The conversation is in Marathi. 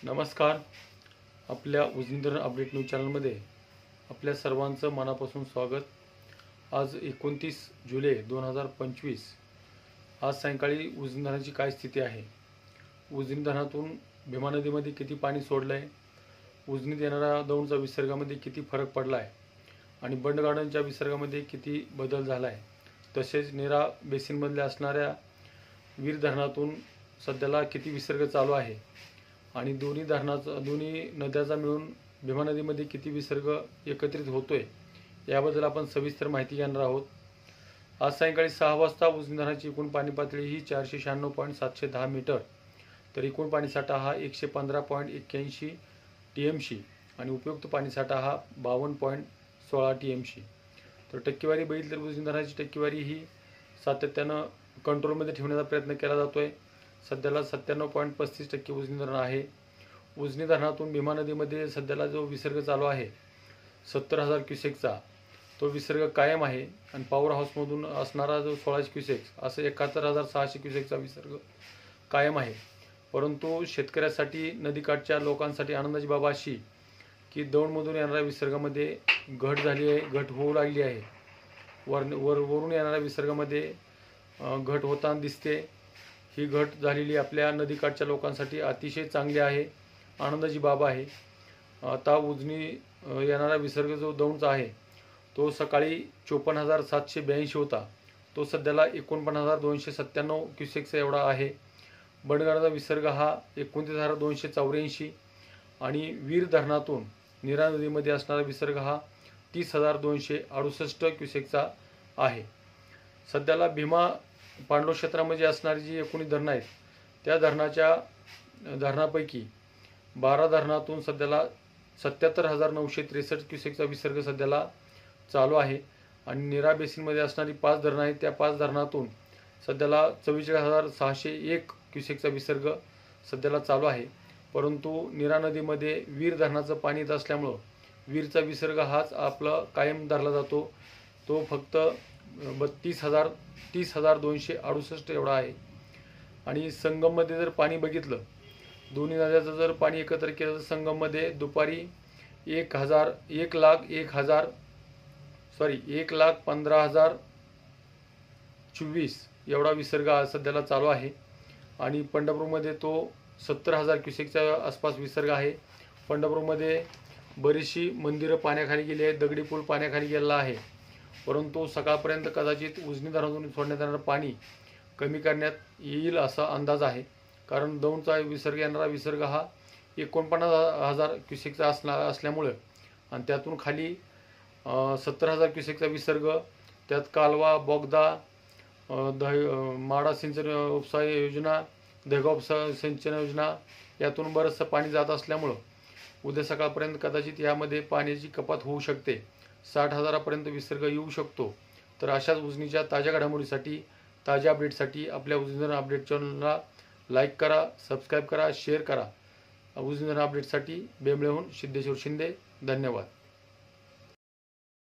नमस्कार. आपल्या उजनी धरण अपडेट न्यूज चॅनलमध्ये आपल्या सर्वांचं मनापासून स्वागत. आज 29 जुलै 2025. आज सायंकाळी उजनी धरणाची काय स्थिती आहे, उजनी धरणातून भीमा नदीमध्ये किती पाणी सोडलं आहे, उजनीत येणाऱ्या दौंडचा विसर्गामध्ये किती फरक पडला आहे आणि बंड गार्डनच्या विसर्गामध्ये किती बदल झाला आहे, तसेच नीरा बेसिनमधल्या असणाऱ्या वीर धरणातून सध्याला किती विसर्ग चालू आहे आणि दोन्ही नद्याचा मिळून भीमा नदीमध्ये किती विसर्ग एकत्रित होतोय याबद्दल आपण सविस्तर माहिती घेणार आहोत. आज सायंकाळी 6 वाजता उजनी धरणाची एकूण पाणी पातळी ही 496.710 मीटर, तर एकूण पाणीसाठा हा 115.81 TMC आणि उपयुक्त पाणीसाठा हा 52.16 TMC. तर टक्केवारी बघितली तर उजनी धरणाची टक्केवारी ही सातत्यानं कंट्रोलमध्ये ठेवण्याचा प्रयत्न केला जातोय. सध्याला 97.35% उजनी धरण आहे. उजनी धरणातून भीमा नदीमध्ये सध्याला जो विसर्ग चालू आहे 70,000 क्युसेकचा, तो विसर्ग कायम आहे आणि पॉवर हाऊसमधून असणारा जो 1600 क्युसेक्स असं 71,600 क्युसेकचा विसर्ग कायम आहे. परंतु शेतकऱ्यासाठी, नदीकाठच्या लोकांसाठी आनंदाची बाब अशी की दौंडमधून येणाऱ्या विसर्गामध्ये घट झाली आहे, घट होऊ लागली आहे. वरून येणाऱ्या विसर्गामध्ये घट होताना दिसते. ही घट झालेली आपल्या नदीकाठच्या लोकांसाठी अतिशय चांगली आहे, आनंदाची बाब आहे. आता उजनी येणारा विसर्ग जो दौंडचा आहे तो सकाळी 54,782 होता, तो सध्याला 49,297 क्युसेकचा एवढा आहे. बंडगाडाचा विसर्ग हा 29,284 आणि वीर धरणातून नीरा नदीमध्ये असणारा विसर्ग हा 30,268 क्युसेकचा आहे. सध्याला भीमा पांडव क्षेत्रामध्ये असणारी जी 19 धरणं आहेत त्या धरणापैकी 12 धरणातून सध्याला 77,963 क्युसेकचा विसर्ग सध्याला चालू आहे आणि नीरा बेसिनमध्ये असणारी 5 धरणं आहेत त्या 5 धरणातून सध्याला 44,601 क्युसेकचा विसर्ग सध्याला चालू आहे. परंतु नीरा नदीमध्ये वीर धरणाचं पाणी येत असल्यामुळं वीरचा विसर्ग हाच आपला कायम धरला जातो, तो फक्त 30,268 एवढा आहे. आणि संगममध्ये जर पाणी बघितलं, दोन्ही नद्याचं जर पाणी एकत्र केलं तर संगममध्ये दुपारी 1,15,024 एवढा विसर्ग आज सध्याला चालू आहे आणि पंढरपूरमध्ये तो 70,000 क्युसेकच्या आसपास विसर्ग आहे. पंढरपूरमध्ये बरीचशी मंदिरं पाण्याखाली गेली आहेत, दगडी पूल पाण्याखाली गेलेला आहे. परंतु सकाळपर्यंत कदाचित उजनी धरणातून सोडण्यात येणारं पाणी कमी करण्यात येईल असा अंदाज आहे, कारण दौंडचा येणारा विसर्ग हा 49,000 क्युसेकचा असल्यामुळे आणि त्यातून खाली 70,000 क्युसेकचा विसर्ग, त्यात कालवा, बोगदा, माडा सिंचन उपसा योजना, दहेगाव उपसा सिंचन योजना यातून बरंचसं पाणी जात असल्यामुळं उद्या सकाळपर्यंत कदाचित यामध्ये पाण्याची कपात होऊ शकते. 60,000पर्यंत विसर्ग येऊ शकतो. तर अशाच उजनीच्या ताज्या घडामोडीसाठी, ताज्या अपडेटसाठी आपल्या उजनी धरण अपडेट चॅनलला लाईक करा, सबस्क्राईब करा, शेअर करा. उजनी धरण अपडेटसाठी बेंबळेहून सिद्धेश्वर शिंदे. धन्यवाद.